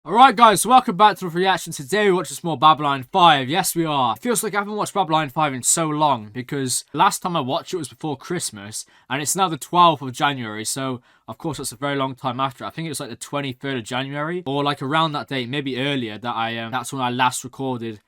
Alright guys, welcome back to the reaction. Today we watch some more Babylon 5. Yes we are. It feels like I haven't watched Babylon 5 in so long because last time I watched it was before Christmas and it's now the 12th of January, so of course that's a very long time after. I think it was like the 23rd of January or like around that date, maybe earlier, that that's when I last recorded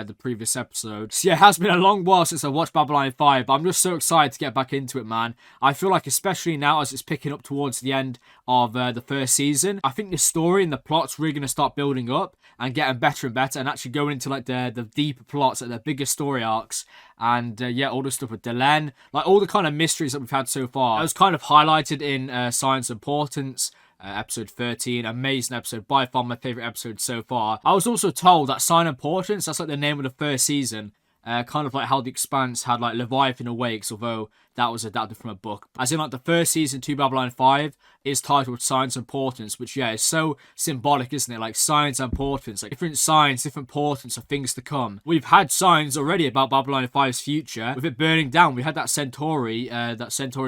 the previous episode. So yeah, it has been a long while since I watched Babylon 5, but I'm just so excited to get back into it, man. I feel like especially now as it's picking up towards the end of the first season, I think the story and the plot's really going to start building up and getting better and better and actually going into like the deeper plots, like the bigger story arcs. And yeah, all the stuff with Delenn, like all the kind of mysteries that we've had so far. It was kind of highlighted in Science Importance. Episode 13, amazing episode, by far my favourite episode so far. I was also told that Sign Importance, that's like the name of the first season, kind of like how The Expanse had like Leviathan Awakes, although that was adapted from a book. As in like the first season to Babylon 5 is titled Science Importance, which yeah, is so symbolic, isn't it? Like science importance, like different signs, different portents of things to come. We've had signs already about Babylon 5's future. With it burning down, we had that Centauri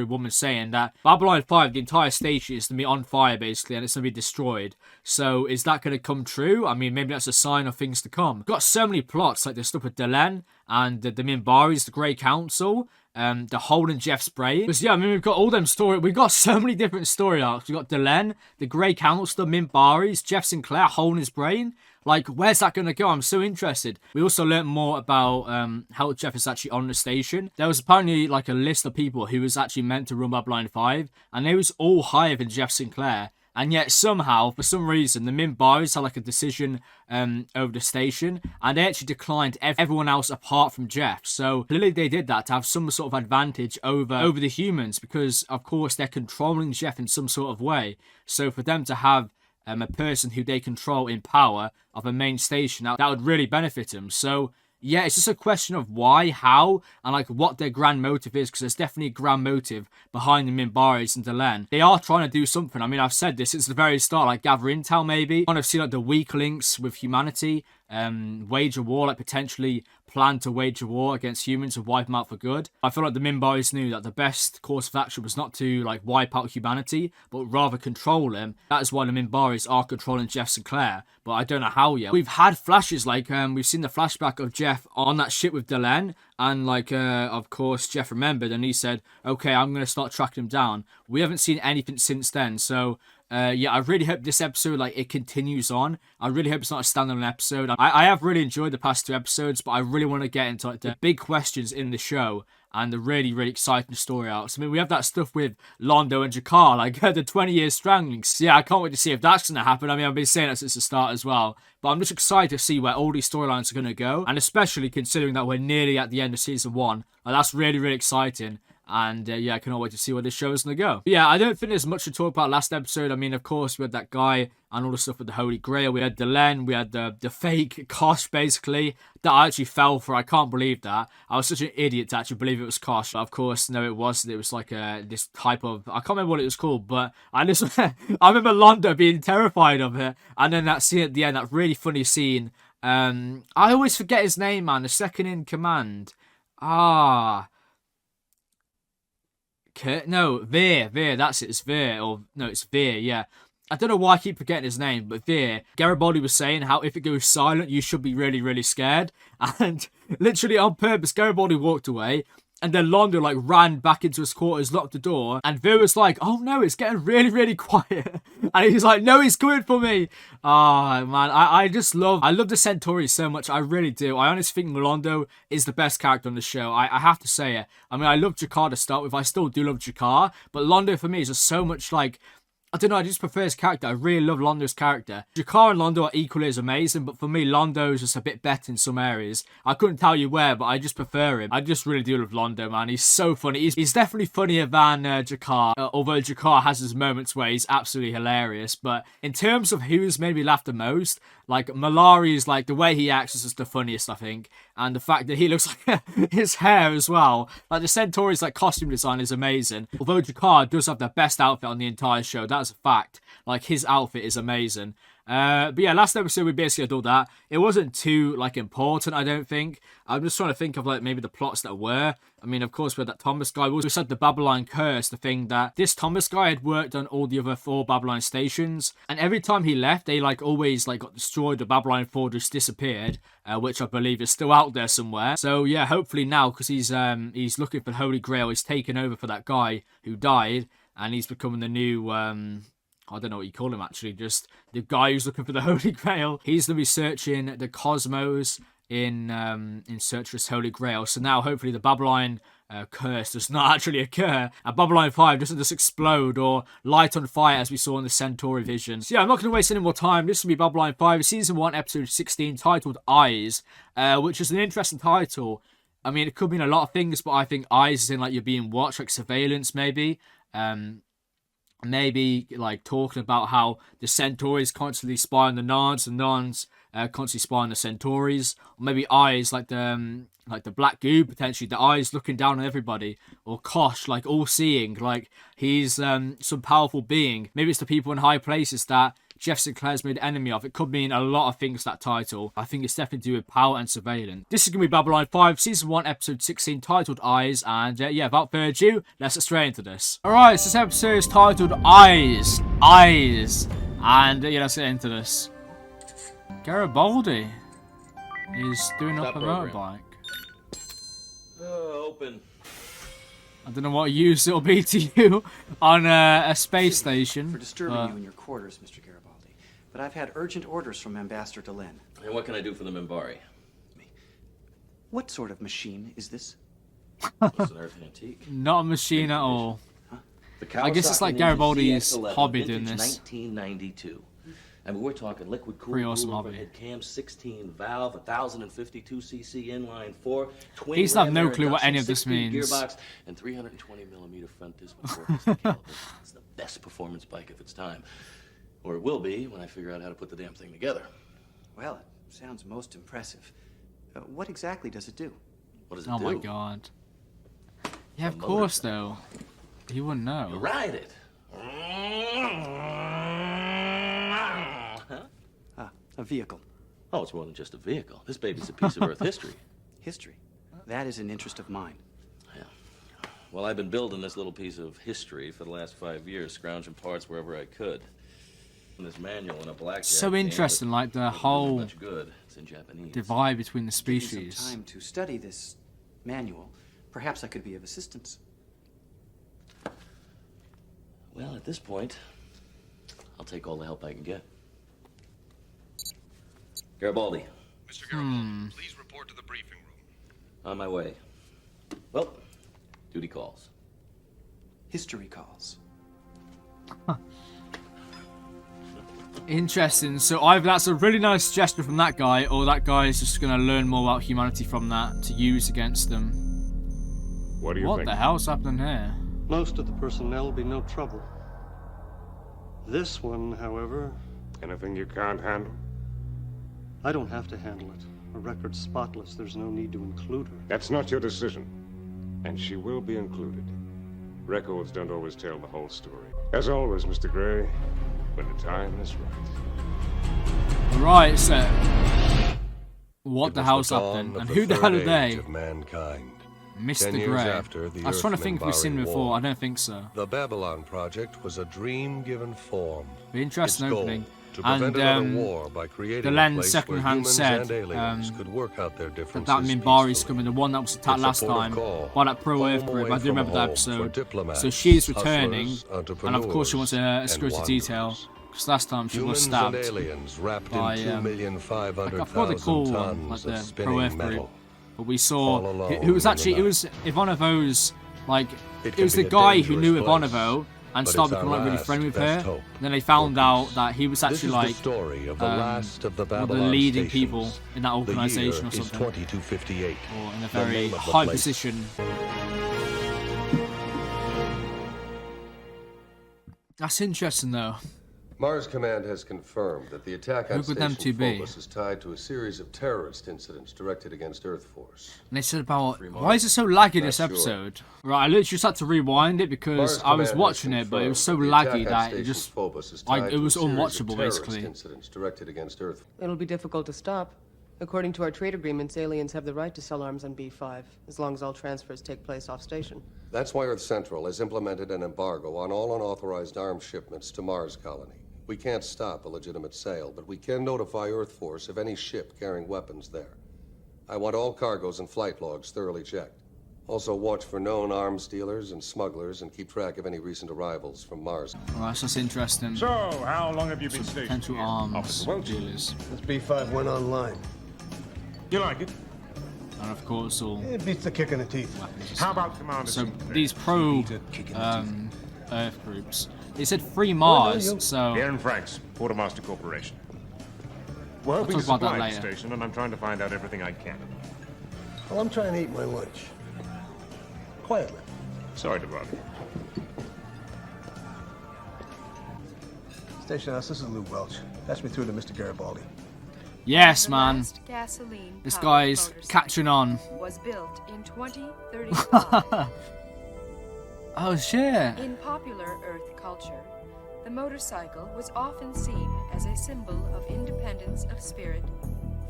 woman saying that Babylon 5, the entire station is going to be on fire basically, and it's going to be destroyed. So is that going to come true? I mean, maybe that's a sign of things to come. We've got so many plots, like the stuff with Delenn and the Minbaris, the Grey Council, the hole in Jeff's brain. Because yeah, I mean, we've got all them we've got so many different story arcs. We've got Delenn, the Grey Council, the Minbaris, Jeff Sinclair, hole in his brain. Like, where's that going to go? I'm so interested. We also learned more about how Jeff is actually on the station. There was apparently like a list of people who was actually meant to run Babylon 5, and they was all higher than Jeff Sinclair. And yet somehow, for some reason, the Minbaris had like a decision over the station, and they actually declined everyone else apart from Jeff. So clearly they did that to have some sort of advantage over the humans, because of course they're controlling Jeff in some sort of way. So for them to have a person who they control in power of a main station, that would really benefit them. So yeah, it's just a question of why, how, and like what their grand motive is, because there's definitely a grand motive behind the Minbaris and Delenn. They are trying to do something. I mean, I've said this since the very start, like gather intel maybe. Kind of see like the weak links with humanity, wage a war, like potentially plan to wage a war against humans and wipe them out for good. I feel like the Minbaris knew that the best course of action was not to like wipe out humanity, but rather control them. That is why the Minbaris are controlling Jeff Sinclair, but I don't know how yet. We've had flashes, like we've seen the flashback of Jeff on that ship with Delenn, and like of course Jeff remembered and he said, okay, I'm going to start tracking him down. We haven't seen anything since then, so yeah, I really hope this episode, like, it continues on. I really hope it's not a standalone episode. I have really enjoyed the past two episodes, but I really want to get into like the big questions in the show and the really, really exciting story arcs. I mean, we have that stuff with Londo and Jakar, like the 20-year strangling. So, yeah, I can't wait to see if that's going to happen. I mean, I've been saying that since the start as well. But I'm just excited to see where all these storylines are going to go. And especially considering that we're nearly at the end of Season 1. Like, that's really, really exciting. And yeah, I cannot wait to see where this show is going to go. But yeah, I don't think there's much to talk about last episode. I mean, of course, we had that guy and all the stuff with the Holy Grail. We had Delenn, we had the fake Kosh, basically, that I actually fell for. I can't believe that. I was such an idiot to actually believe it was Kosh. But of course, no, it wasn't. It was like this type of, I can't remember what it was called, but I remember Londo being terrified of it. And then that scene at the end, that really funny scene. I always forget his name, man. The second in command. No, Veer, that's it, it's Veer, or no, it's Veer, yeah. I don't know why I keep forgetting his name, but Veer, Garibaldi was saying how if it goes silent, you should be really, really scared. And literally on purpose, Garibaldi walked away, and then Londo like ran back into his quarters, locked the door, and Veer was like, oh no, it's getting really, really quiet. And he's like, no, he's coming for me. Oh man, I love the Centauri so much. I really do. I honestly think Londo is the best character on the show. I have to say it. I mean, I love Jakar to start with. I still do love Jakar, but Londo for me is just so much like, I don't know, I just prefer his character. I really love Londo's character. Jakar and Londo are equally as amazing, but for me, Londo is just a bit better in some areas. I couldn't tell you where, but I just prefer him. I just really do love Londo, man. He's so funny. He's definitely funnier than Jakar, although Jakar has his moments where he's absolutely hilarious. But in terms of who's made me laugh the most, like, Malari is like, the way he acts is just the funniest, I think. And the fact that he looks like his hair as well. Like, the Centauri's like costume design is amazing. Although Jakar does have the best outfit on the entire show, that's a fact. Like, his outfit is amazing. But yeah, last episode we basically did all that. It wasn't too like important, I don't think. I'm just trying to think of like maybe the plots that were. I mean, of course, we had that Thomas guy. We also said the Babylon Curse, the thing that this Thomas guy had worked on all the other 4 Babylon stations, and every time he left, they like always like got destroyed. The Babylon 4 just disappeared, which I believe is still out there somewhere. So yeah, hopefully now, because he's looking for the Holy Grail, he's taken over for that guy who died, and he's becoming the new I don't know what you call him actually, just the guy who's looking for the Holy Grail. He's going to be searching the cosmos in search for his Holy Grail. So now hopefully the Babylon curse does not actually occur, and Babylon 5 doesn't just explode or light on fire as we saw in the Centauri vision. So yeah, I'm not going to waste any more time. This will be Babylon 5, Season 1, Episode 16, titled Eyes, which is an interesting title. I mean, it could mean a lot of things, but I think eyes is in like you're being watched, like surveillance maybe. Maybe like talking about how the Centauris constantly spy on the Narns constantly spy on the Centauris, or maybe eyes like the black goo, potentially the eyes looking down on everybody, or Kosh like all seeing, like he's some powerful being. Maybe it's the people in high places that Jeff Sinclair's made an enemy of. It could mean a lot of things, that title. I think it's definitely to do with power and surveillance. This is going to be Babylon 5, Season 1, Episode 16, titled Eyes. And yeah, without further ado, let's get straight into this. Alright, so this episode is titled Eyes. Eyes. And yeah, let's get into this. Garibaldi is doing up a motorbike. Open. I don't know what use it'll be to you on a space station. For disturbing you in your quarters, Mr. Garibaldi. But I've had urgent orders from Ambassador Delenn. And what can I do for the Minbari? What sort of machine is this? It's an Earth antique. Not a machine at all. Huh? I guess it's like Garibaldi's hobby doing this. 1992. I mean, we're talking liquid cooled Pretty awesome cool hobby. overhead cam, 16 valve, 1052cc inline 4, twin He's not ram no air clue what induction, any of this 6-speed means. Gearbox, and 320 millimeter front disc with 4 caliber. It's the best performance bike of its time. Or it will be when I figure out how to put the damn thing together. Well, it sounds most impressive. What exactly does it do? What does it do? Oh my god. Yeah, of course though. He wouldn't know. You ride it. Ah, a vehicle. Oh, it's more than just a vehicle. This baby's a piece of Earth history. History. That is an interest of mine. Yeah. Well, I've been building this little piece of history for the last 5 years, scrounging parts wherever I could. And this manual in a blackjack So game, interesting, but like the it wasn't whole much good. It's in Japanese. divide between the Give me species. some time to study this manual. Perhaps I could be of assistance. Well, at this point, I'll take all the help I can get. Garibaldi, Mr. Garibaldi, please report to the briefing room. on my way. Well, duty calls. History calls. Interesting. So either that's a really nice suggestion from that guy, or that guy is just going to learn more about humanity from that to use against them. What do you What think? the hell's happening here? Most of the personnel will be no trouble. This one, however, Anything you can't handle? I don't have to handle it. Her record's spotless. There's no need to include her. That's not your decision. And she will be included. Records don't always tell the whole story. As always, Mr. Gray, when the time is right. Right, so what It the was hell's dawn happening? of And the who the hell are third they? age of mankind. 10 Mr. years Gray. after the I was trying to Earth think if we've seen him Minbari before. War. I don't think so. The Babylon Project was a dream given form. Be interesting Its goal, opening. to prevent And another war by creating the a lens place second where hand humans said and aliens could work out their that differences Minbari's peacefully. coming, the one that was attacked It's a last port of time call, by that pro-Earth home group. away I do from remember that home for episode. diplomats, So she's returning, hustlers, and of course she wants a entrepreneurs, security and detail. wanderers. Because last time she was Humans stabbed. and aliens wrapped by, in 2,500,000 I forgot they call one, like tons of the spinning pro-Earth group. metal. But we saw All alone who was in the actually it night. was Ivanovo's like It it can was be the a guy who knew dangerous place, Ivanovo and but started it's our becoming like really last friendly with her. best hope And then they found for out peace. that he was This actually is like the story of the last of the one of the Babylon leading stations. people in that organization or The year is something, 2258. or in a The very name of the high place. position. That's interesting though. Mars Command has confirmed that the attack on Who could them Station two be? Phobos is tied to a series of terrorist incidents directed against Earth Force. And they said about, why is it so laggy this Not sure. episode? Right, I literally just had to rewind it because Mars I was Command watching has it, but it was so confirmed that the laggy attack on that it Station just, Phobos is like, tied it to was a series of unwatchable terrorist basically. incidents directed against Earth. It'll be difficult to stop. According to our trade agreements, aliens have the right to sell arms on B5, as long as all transfers take place off station. That's why Earth Central has implemented an embargo on all unauthorized arms shipments to Mars Colony. We can't stop a legitimate sale, but we can notify Earth Force of any ship carrying weapons there. I want all cargoes and flight logs thoroughly checked. Also watch for known arms dealers and smugglers and keep track of any recent arrivals from Mars. Alright, so that's interesting. So, how long have you been stationed Potential here? arms Officer Welch? dealers. This B5 went online. You like it? And of course, all It beats the kick in the teeth. weapons. How about Commander So Sinclair? these pro Earth groups, they said free Mars, so Aaron Franks, Quartermaster Corporation. We're hoping to talk about that supply the later. station, and I'm trying to find out everything I can. Well, I'm trying to eat my lunch. Quietly. Sorry to bother you. Station house, this is Lou Welch. Pass me through to Mr. Garibaldi. yes, The man, last gasoline this powered guy's motorcycle catching on. was built in 2035. Oh shit! In popular Earth culture, the motorcycle was often seen as a symbol of independence of spirit,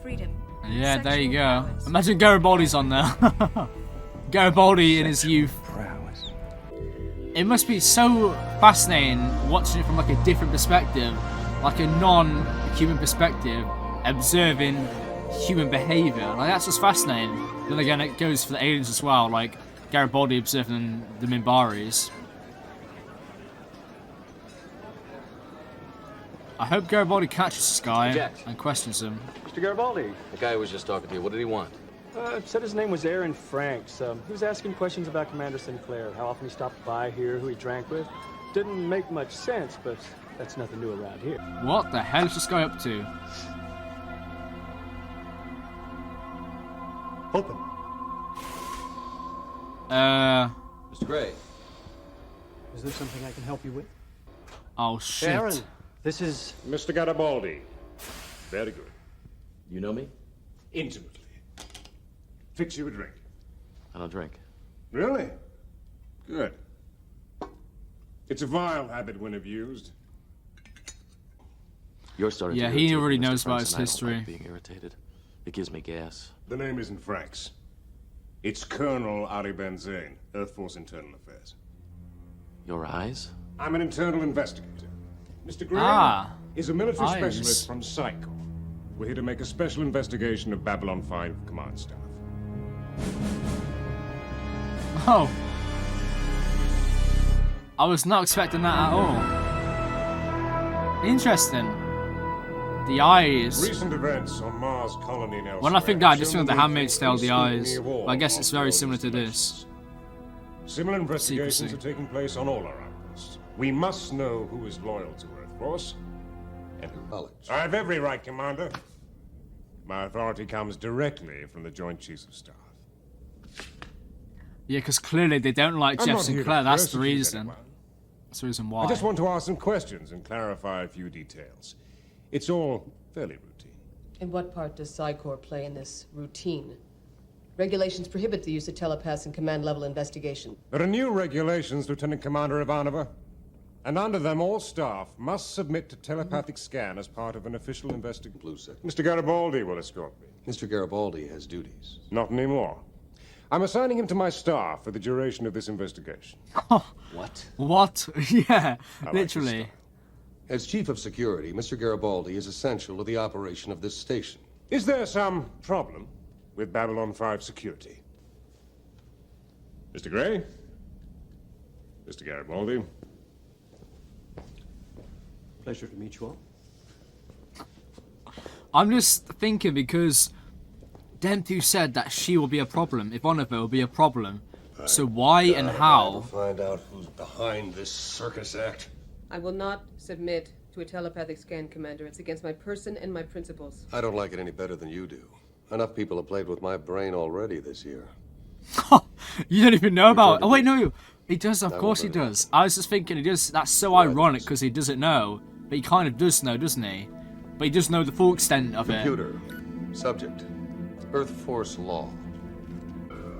freedom. Yeah, there you sexual go. prowess. Imagine Garibaldi's on there. Garibaldi in his youth. It must be so fascinating watching it from like a different perspective, like a non-human perspective, observing human behavior. Like that's just fascinating. Then again, it goes for the aliens as well, like Garibaldi observing the Minbaris. I hope Garibaldi catches this guy Jack. and questions him. Mr. Garibaldi, The guy who was just talking to you, what did he want? said his name was Aaron Franks. He was asking questions about Commander Sinclair, how often he stopped by here, who he drank with. Didn't make much sense, but that's nothing new around here. What the hell is this guy up to? Open. Mr. Gray. Is there something I can help you with? Oh shit. Aaron, this is... Mr. Garibaldi. Very good. You know me? Intimately. Fix you a drink. I don't drink. Really? Good. It's a vile habit when abused. You're starting Yeah, to he irritate already me, Mr. knows about Franks, his and I don't history. like being irritated. It gives me gas. The name isn't Franks. It's Colonel Ali Benzane, Earth Force Internal Affairs. Your eyes? I'm an internal investigator. Mr. Gray Ah, is a military eyes. specialist from Psycho. We're here to make a special investigation of Babylon 5 command staff. Oh. I was not expecting that at all. Interesting. The eyes. Recent events on Mars colony and elsewhere When I think that, I just show think of the need Handmaid's for Tale, the scrutiny eyes. of all But I guess it's very off-world similar to this. installations. Similar investigations Secrecy. are taking place on all our outposts. We must know who is loyal to Earth Force and who. Knowledge. I have every right, Commander. My authority comes directly from the Joint Chiefs of Staff. Yeah, because clearly they don't like I'm Jeff not here to Sinclair. That's the persecute reason. anyone. That's the reason why. I just want to ask some questions and clarify a few details. It's all fairly routine. And what part does Psycor play in this routine? Regulations prohibit the use of telepaths in command-level investigation. There are new regulations, Lieutenant Commander Ivanova. And under them, all staff must submit to telepathic scan as part of an official investigation. Blue sector. Mr. Garibaldi will escort me. Mr. Garibaldi has duties. Not anymore. I'm assigning him to my staff for the duration of this investigation. What? What? Yeah, I like literally. this style. As Chief of Security, Mr. Garibaldi is essential to the operation of this station. Is there some problem with Babylon 5 security? Mr. Gray? Mr. Garibaldi? Pleasure to meet you all. I'm just thinking because them two said that she will be a problem. Ivanova will be a problem. So why and how? Find out who's behind this circus act. I will not submit to a telepathic scan, Commander. It's against my person and my principles. I don't like it any better than you do. Enough people have played with my brain already this year. You don't even know about it. talking Oh wait, to no, he does. Of I course he won't let it does. I was just thinking he does. That's so ironic because he doesn't know. but he kind of does know, doesn't he? But he does know the full extent of Computer. Subject. Earth Force Law.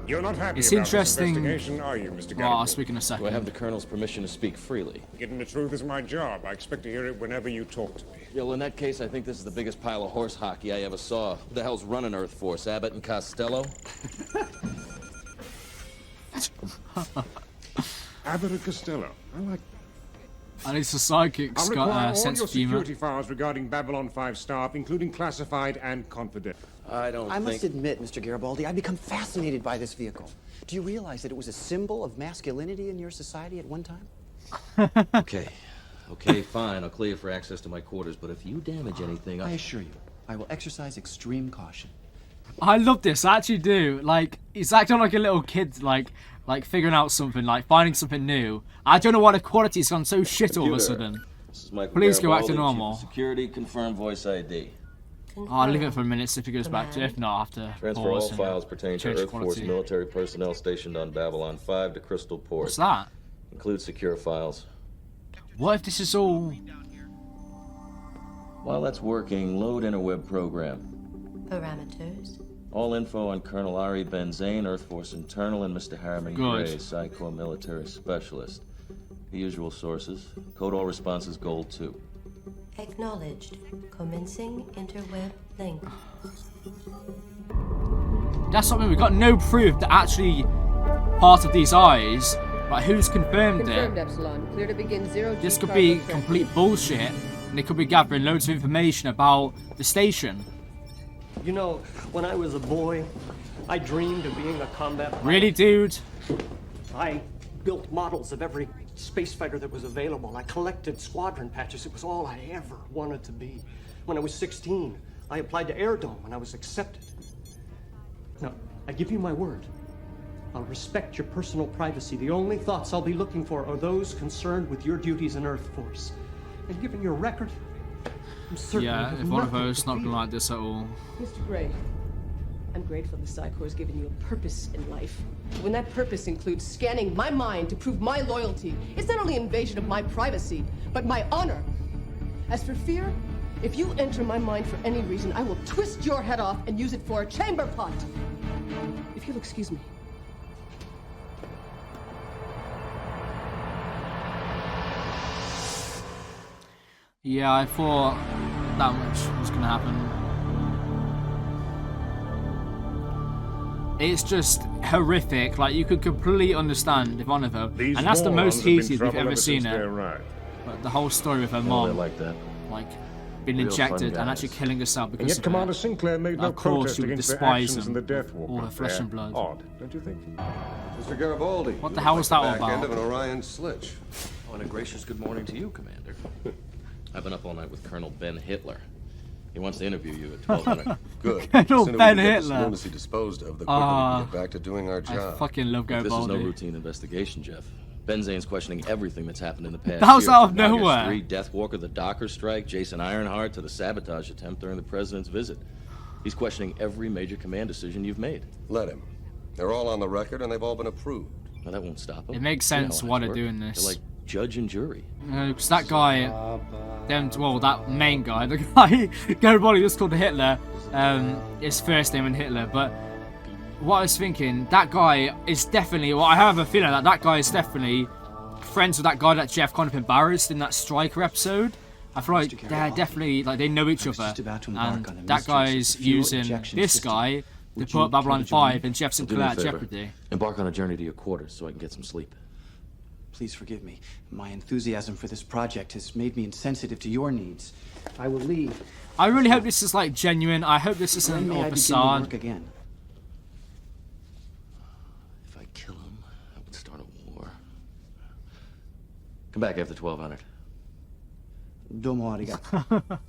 You're not happy It's about interesting. this investigation, are you, Mr. Well, Garibaldi? I'll speak in a second. Do I have the Colonel's permission to speak freely? Getting the truth is my job. I expect to hear it whenever you talk to me. Yeah, well, in that case, I think this is the biggest pile of horse hockey I ever saw. Who the hell's running Earth Force? Abbott and Costello? Abbott and Costello. I like. And it's a psychic's I'll got require a all sense your of humor. security files regarding Babylon 5 staff, including classified and confidential. I don't I think... must admit, Mr. Garibaldi, I've become fascinated by this vehicle. Do you realize that it was a symbol of masculinity in your society at one time? Okay, fine. I'll clear you for access to my quarters, but if you damage anything, I assure you, I will exercise extreme caution. I love this. I actually do. Like, he's acting like a little kid, like figuring out something, like finding something new. I don't know why the quality's gone so shit all of a sudden. This is Michael Please go back to Garibaldi, normal. Chief of Security, confirm voice ID. I'll leave it for a minute, see if it goes back to. If not, I'll have to Transfer all pause and files pertaining to change the Earth Force quality. military personnel stationed on Babylon 5 to Crystal Port. What's that? Include secure files. What if this is all... While that's working, load interweb program. Parameters. All info on Colonel Ari Benzane, Earth Force Internal, and Mr. Harriman Good. Gray, Psycho Military Specialist. The usual sources. Code all responses Gold 2. Acknowledged. Commencing interweb link. That's something we've got no proof that actually part of these eyes. Like, who's confirmed Confirmed, it? Epsilon. Clear to begin 0 G This could cargo be transfer. complete bullshit, and they could be gathering loads of information about the station. You know, when I was a boy, I dreamed of being a combat pilot. Really, dude? I built models of every space fighter that was available. I collected squadron patches. It was all I ever wanted to be. When I was 16, I applied to Air Dome and I was accepted. Now, I give you my word. I'll respect your personal privacy. The only thoughts I'll be looking for are those concerned with your duties in Earth Force. And given your record, I'm certain you Yeah, have if one of nothing us to not fear. gonna like this at all. Mr. Gray, I'm grateful the Psy Corps has given you a purpose in life. When that purpose includes scanning my mind to prove my loyalty, it's not only invasion of my privacy, but my honor. As for fear, if you enter my mind for any reason, I will twist your head off and use it for a chamber pot. If you'll excuse me. Yeah, I thought that much was gonna happen. It's just horrific. Like, you could completely understand Ivanova, These and that's the morons most have been heated we've trouble ever ever seen since they her. arrived. Like, the whole story with her Oh, mom, they're like that. like being Real injected fun and guys. actually killing herself And because yet of Commander it. Sinclair made no Of course, protest you would against their despise actions in them, the Death Walker all her flesh affair. and blood. Odd, don't you think? Mr. Garibaldi. What the you hell look was like that all the back end about? of an Orion Slitch. Oh, and a gracious good morning to you, Commander. I've been up all night with Colonel Ben Hitler. He wants to interview you at 1200. Good. Colonel The sooner we Ben can get this Hitler. lunacy disposed of, the quicker we can get back to doing our I job. fucking love This is no Garibaldi. routine investigation, Jeff. Benzane's questioning everything that's happened in the past That was year, out of from August nowhere. 3, Death Walker, the Docker strike, Jason Ironheart, to the sabotage attempt during the president's visit. He's questioning every major command decision you've made. Let him. They're all on the record, and they've all been approved. Now, that won't stop him. It makes You know sense how why eyes they're work. doing this. They're like judge and jury. Because that guy, that main guy, the guy, Garibaldi just called Hitler, his first name and Hitler, but what I was thinking, that guy is definitely, well, I have a feeling that guy is definitely friends with that guy that Jeff kind of embarrassed in that Striker episode. I feel like they're definitely, like, they know each other, and that guy's using this guy to put Babylon 5 and Jeff Do me Sinclair a at favor. jeopardy. Embark on a journey to your quarters so I can get some sleep. Please forgive me. My enthusiasm for this project has made me insensitive to your needs. I will leave. I really hope this is, like, genuine. I hope this isn't When may a I begin to facade. work again? If I kill him, I would start a war. Come back after 1200. Domo arigato.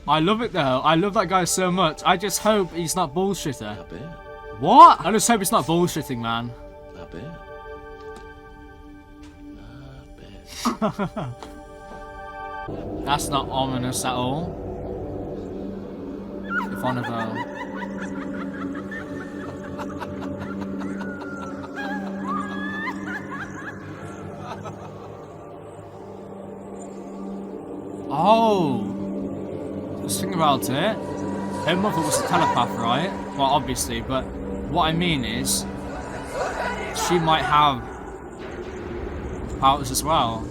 I love it though. I love that guy so much. I just hope he's not bullshitter. Not bad. What? I just hope it's not bullshitting, man. Not bad. Not bad. That's not ominous at all. If one of them. Oh. Just think about it. Her mother was a telepath, right? Well, obviously, but what I mean is, she might have powers as well.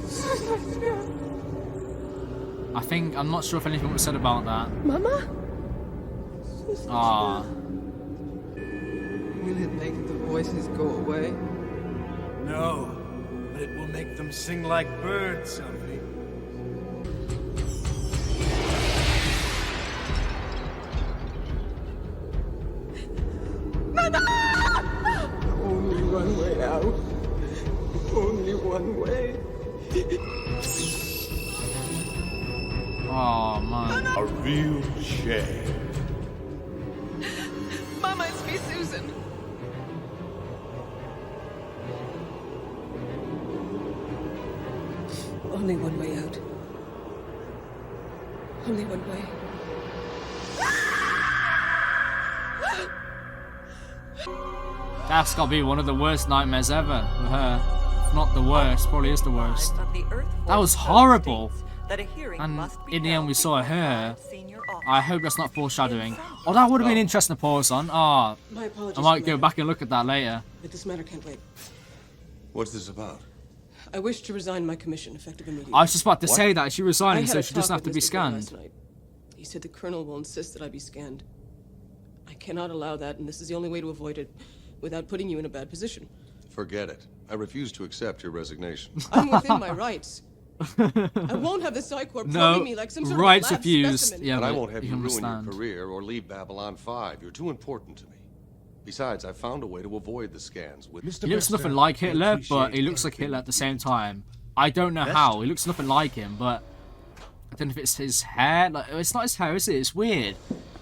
I'm not sure if anything was said about that. Mama? Ah. Will it make the voices go away? No, but it will make them sing like birds, Sophie. Only one way out. Only one way. Oh, man. A real shame. Mama, it's me, Susan. Only one way out. Only one way. That's gotta be one of the worst nightmares ever for her. If not the worst, probably is the worst. That was horrible. And in the end we saw her. I hope that's not foreshadowing. Oh, that would have been interesting to pause on. Oh, My apologies. I might go back and look at that later. But this matter can't wait. What's this about? I wish to resign my commission effective immediately. I was just about to say that. She I resigning had so a she doesn't talk have to with be Mr. Gray scanned. last night. He said the colonel will insist that I be scanned. I cannot allow that, and this is the only way to avoid it without putting you in a bad position. Forget it. I refuse to accept your resignation. I'm within my rights. I won't have the Psy Corps probing me like some sort of a lab specimen. Yeah, but I but won't have you you ruin understand. your career or leave Babylon 5. You're too important to me. Besides, I found a way to avoid the scans with... He looks nothing like Hitler, but he looks like Hitler at the same time. I don't know how. He looks nothing like him, but I don't know if it's his hair. Like, it's not his hair, is it? It's weird.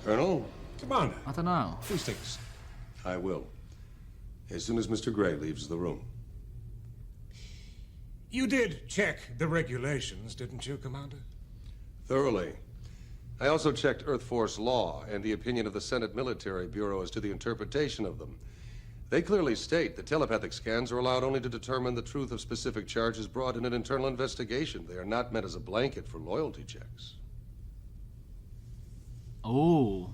Colonel? Commander. I don't know. Please take us. I will. As soon as Mr. Gray leaves the room. You did check the regulations, didn't you, Commander? Thoroughly. I also checked Earth Force law and the opinion of the Senate Military Bureau as to the interpretation of them. They clearly state that telepathic scans are allowed only to determine the truth of specific charges brought in an internal investigation. They are not meant as a blanket for loyalty checks. Oh.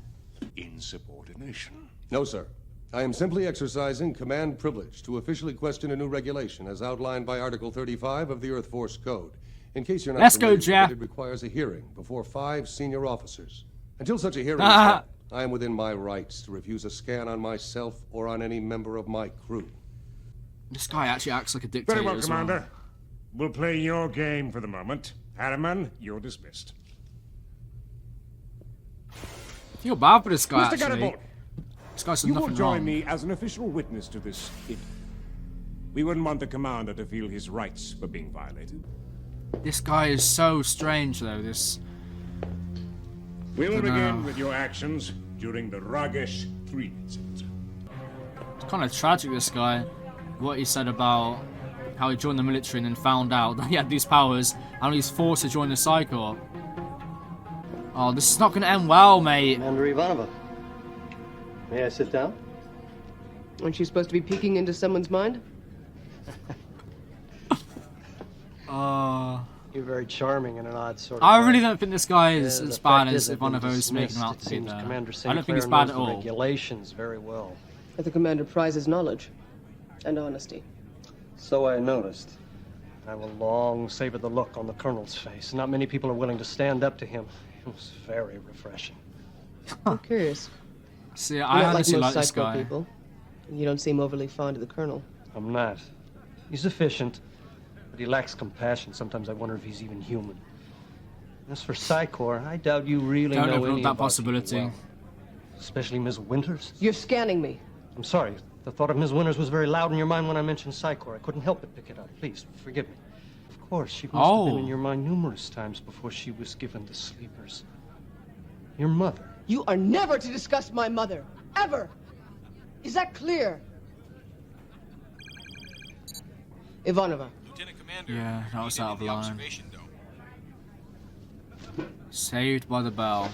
Insubordination. No, sir. I am simply exercising command privilege to officially question a new regulation as outlined by Article 35 of the Earth Force Code. In case you're not Let's go, familiar, Jeff. it requires a hearing before 5 senior officers. Until such a hearing is held, I am within my rights to refuse a scan on myself or on any member of my crew. This guy actually acts like a dictator Very well, as Commander. We'll play your game for the moment. Harriman, you're dismissed. Feel bad for this guy, Mr. actually. Garibald, This guy's done you will nothing join wrong. me as an official witness to this event. We wouldn't want the commander to feel his rights were being violated. This guy is so strange, though. This. We will Dunno. begin with your actions during the Ragesh 3 incident. It's kind of tragic, this guy. What he said about how he joined the military and then found out that he had these powers and he's forced to join the Psy Corps. Oh, this is not going to end well, mate. Commander Ivanova. May I sit down? Aren't you supposed to be peeking into someone's mind? You're very charming in an odd sort of I way. really don't think this guy is The as bad fact as is I've been Ivanova is making him out dismissed. to be It seems there. Commander I don't think he's Sinclair bad knows at the all. regulations very well. But the commander prizes knowledge and honesty. So I noticed. I will long savor the look on the colonel's face. Not many people are willing to stand up to him. It was very refreshing. I'm curious. See, You're I not honestly like like most this Psy Corps guy. people. You don't seem overly fond of the colonel. I'm not. He's efficient, but he lacks compassion. Sometimes I wonder if he's even human. As for Psy Corps, I doubt you really Don't know overlook any that about possibility. people well. Especially Ms. Winters. You're scanning me. I'm sorry. The thought of Ms. Winters was very loud in your mind when I mentioned Psy Corps. I couldn't help but pick it up. Please, forgive me. Of course, she must have been in your mind numerous times before she was given the sleepers. Your mother. You are never to discuss my mother. Ever. Is that clear? Ivanova. Lieutenant Commander, Yeah, that was out of the line. observation dome. Saved by the bell.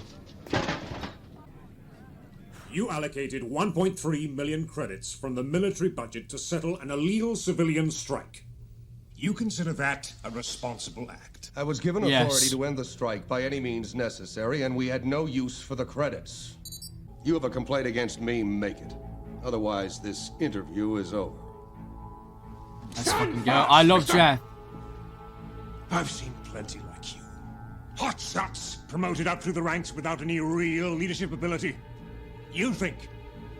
You allocated 1.3 million credits from the military budget to settle an illegal civilian strike. You consider that a responsible act? I was given Yes. authority to end the strike by any means necessary, and we had no use for the credits. You have a complaint against me, make it. Otherwise, this interview is over. Let's fucking go. I love Jeff. I've seen plenty like you. Hot shots promoted up through the ranks without any real leadership ability. You think,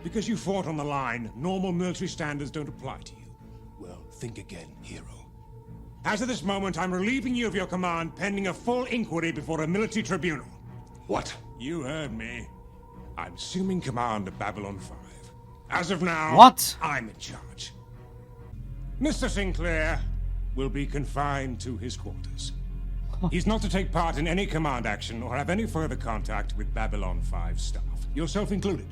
because you fought on the line, normal military standards don't apply to you. Well, think again, hero. As of this moment, I'm relieving you of your command pending a full inquiry before a military tribunal. What? You heard me. I'm assuming command of Babylon 5. As of now, What? I'm in charge. Mr. Sinclair will be confined to his quarters. He's not to take part in any command action or have any further contact with Babylon 5 staff, yourself included.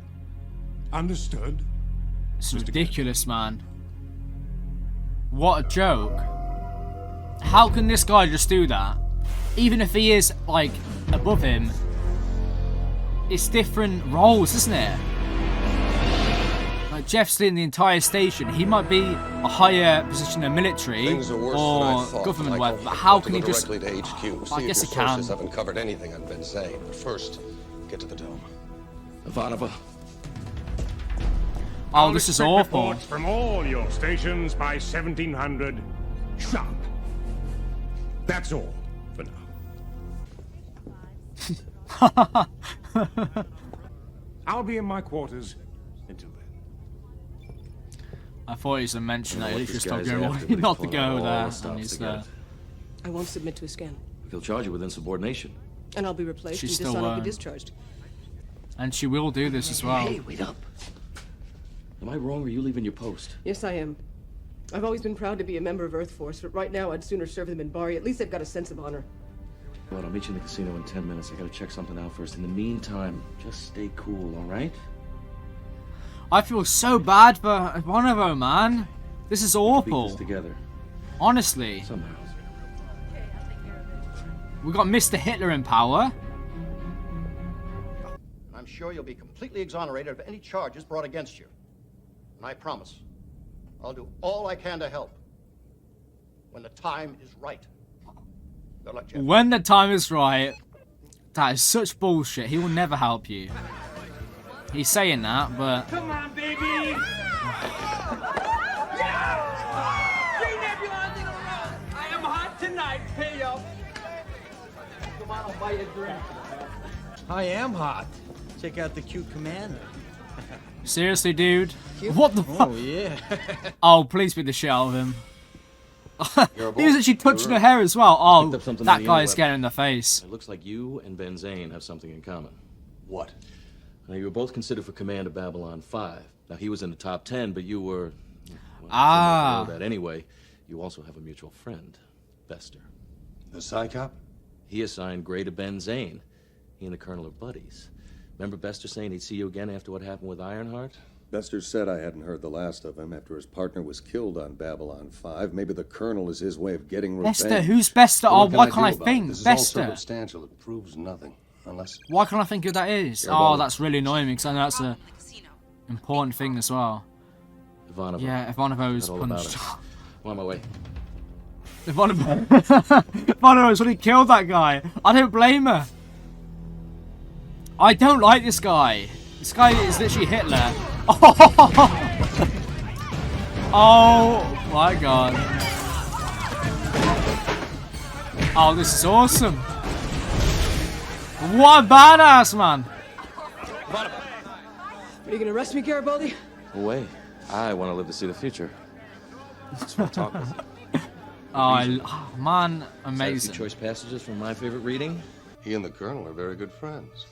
Understood? It's ridiculous, man. What a joke. How can this guy just do that? Even if he is, like, above him. It's different roles, isn't it? Like, Jeff's in the entire station. He might be a higher position in military Things are worse than or I thought. government, Michael, whatever. But how have to can he go just... directly to HQ. I See guess if he your can. sources haven't covered anything on Ben Zane. But first, get to the dome. Ivanova. Oh, this is awful. Reports from all your stations by 1700 sharp. That's all for now. I'll be in my quarters until then. I thought he was a mention that what he should this stop guy's going after, but he's not to pulling go all there. the stops And he's to get there. it. I won't submit to a scan. He'll charge you with insubordination. And I'll be replaced She and still dishonorably won't. discharged. And she will do this as well. Hey, wait up. Am I wrong or are you leaving your post? Yes, I am. I've always been proud to be a member of Earth Force, but right now I'd sooner serve them in Bari. At least they've got a sense of honor. Well, I'll meet you in the casino in 10 minutes. I gotta check something out first. In the meantime, just stay cool, all right? I feel so bad for Ivanova, man. This is Beat awful. this together. Honestly. Somehow. We got Mr. Hitler in power. I'm sure you'll be completely exonerated of any charges brought against you. And I promise, I'll do all I can to help when the time is right. Good luck, Jeff. When the time is right. That is such bullshit. He will never help you. He's saying that, but... Come on, baby! I am hot tonight. Pay up. Come on, I'll buy you a drink. I am hot. Check out the cute commander. Seriously, dude? What the fuck? Oh, yeah. Oh, please beat the shit out of him. He was actually touching her hair as well. Oh, Picked up something that on the guy is interweb. getting in the face. It looks like you and Ben Zane have something in common. What? Now, you were both considered for command of Babylon 5. Now, he was in the top 10, but you were... Well, Ah. somewhat below that. Anyway, you also have a mutual friend, Bester. The Psychop? He assigned Gray to Ben Zane. He and the Colonel are buddies. Remember Bester saying he'd see you again after what happened with Ironheart? Bester said I hadn't heard the last of him after his partner was killed on Babylon 5. Maybe the Colonel is his way of getting revenge. Bester? Who's Bester? Well, Oh, what why can can't I do about it? think? This is all Bester. circumstantial. It proves nothing. Unless... Why can't I think who that is? You're Oh, wrong. that's really annoying me because I know that's a important thing as well. Ivanova. Yeah, Ivanova's Forgot all about punched. it. I'm on my way. Ivanova's really killed that guy. I don't blame her. I don't like this guy. This guy is literally Hitler. Oh my god. Oh, this is awesome. What a badass, man. Are you gonna arrest me, Garibaldi? Away. I want to live to see the future. Just want to talk with you. Oh, man, Is that a amazing. few choice passages from my favorite reading? He and the Colonel are very good friends.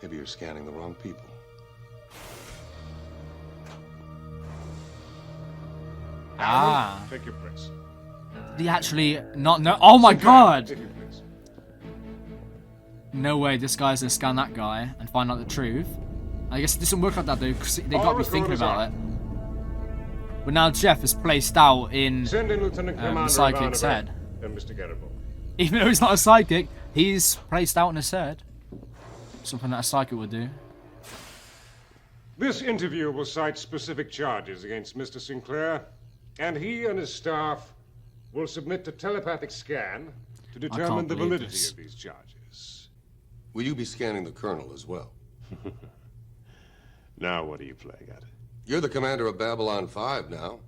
Maybe you're scanning the wrong people. Ah. Take your place. Did he actually not know? Oh my god! Take your place. No way, this guy's gonna scan that guy and find out the truth. I guess it doesn't work like that though, because they got to be thinking about it. But now Jeff is placed out in Send in Lieutenant the Commander psychic's Ivanova head. and Mr. Garibaldi. Even though he's not a psychic, he's placed out in his head. Something that a psychic would do. This interview will cite specific charges against Mr. Sinclair, and he and his staff will submit to telepathic scan to determine the believe validity this. of these charges. Will you be scanning the Colonel as well? Now what are you playing at? You're the commander of Babylon 5 now.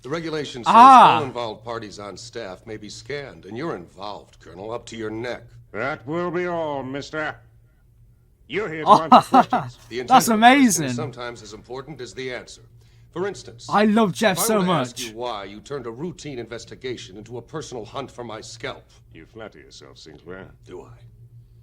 The regulation says Ah. all involved parties on staff may be scanned, and you're involved, Colonel, up to your neck. That will be all, mister. You're here to answer questions. The intent That's of a question amazing. is sometimes as important as the answer. For instance, I love Jeff if I so were to much. ask you why you turned a routine investigation into a personal hunt for my scalp. You flatter yourself, Sinclair. Do I?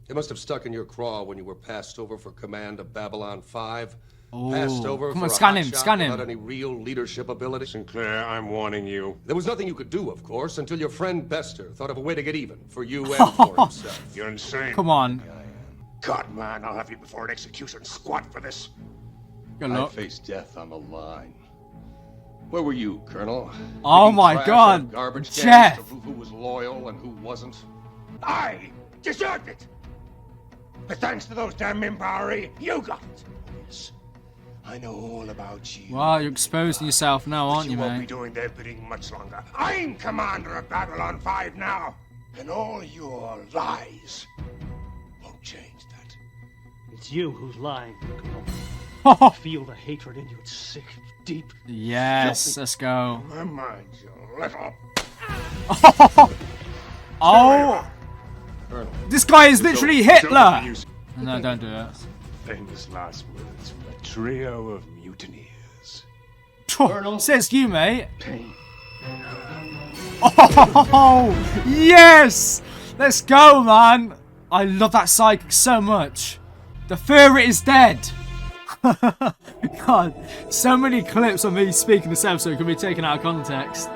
It must have stuck in your craw when you were passed over for command of Babylon 5. Oh, Passed over come for on, a scan hot him, shot scan him. without any real leadership ability. Sinclair, I'm warning you. There was nothing you could do, of course, until your friend Bester thought of a way to get even for you and for himself. You're insane. Come on. God, man, I'll have you before an execution squad for this. Good I luck. faced death on the line. Where were you, Colonel? Oh Picking my trash God, out of garbage cans Jeff. to prove who was loyal and who wasn't? I deserved it. But thanks to those damn Mimbari, you got it. Yes, I know all about you. Well, you're exposing yourself now, aren't You you, won't be mate? doing their bidding much longer. I'm commander of Babylon 5 now, and all your lies won't change that. It's you who's lying, Colonel. Feel the hatred in you. It's sick, deep. Yes, filthy. let's go. My mind's a little. Oh! Colonel. This guy is literally Hitler! No, don't do it. Famous last words from a trio of mutineers. Says you, mate. Oh, yes! Let's go, man! I love that psychic so much. The Fuhrer is dead. God, so many clips of me speaking this episode can be taken out of context.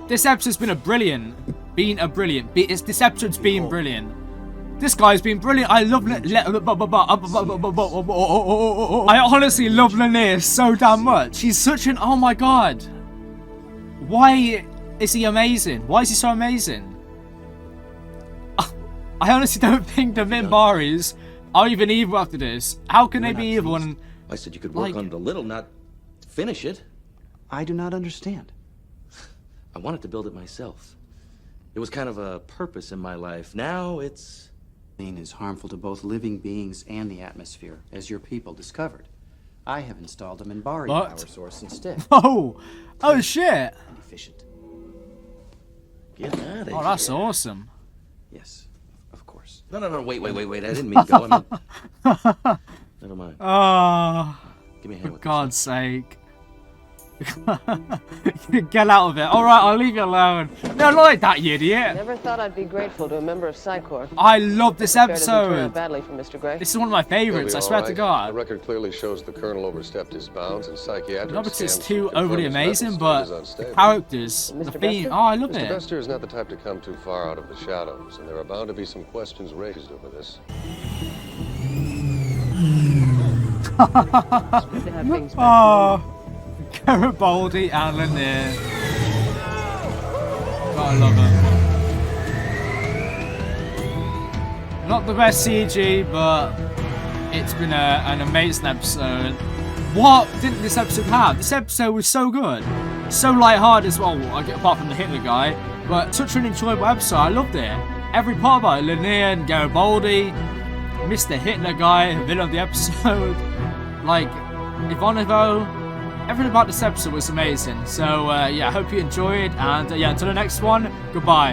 This episode's been brilliant. This episode's been brilliant. This guy's been brilliant. I love I honestly love Lanier so damn much. He's such an oh my god. Why is he amazing? Why is he so amazing? I honestly don't think the Minbaris are even evil after this. How can they be evil? And I said you could work on it a little, not finish it. I do not understand. I wanted to build it myself. It was kind of a purpose in my life. Now it's... Is harmful to both living beings and the atmosphere, as your people discovered. I have installed a Minbari power source instead. oh shit! And efficient. Get out of here. Oh, that's awesome. Yes, of course. No, wait. I didn't mean to go. I mean... Never mind. Oh, Give me a hand for with God's sake. Get out of it. Alright, I'll leave you alone. No, not like that, you idiot. Never thought I'd be grateful to a member of Psi Corps. I love this Prepared to turn episode. out badly for Mr. Gray. This is one of my favorites, I swear to The God. record clearly shows the Colonel overstepped his bounds, and psychiatric Not because it's scans too confirm overly his amazing, mental but state is the unstable. characters, the theme. Oh, I love Mr. it. Bester is not the type to come too far out of the shadows, and there are bound to be some questions raised over this. Oh, Garibaldi and Lanier. God, I love them. Not the best CG, but it's been an amazing episode. What didn't this episode have? This episode was so good. So lighthearted as well, apart from the Hitler guy. But such an enjoyable episode, I loved it. Every part about it, Lanier and Garibaldi, Mr. Hitler guy, villain of the episode, like Ivanovo, everything about this episode was amazing. So yeah, I hope you enjoyed, and yeah, until the next one, goodbye.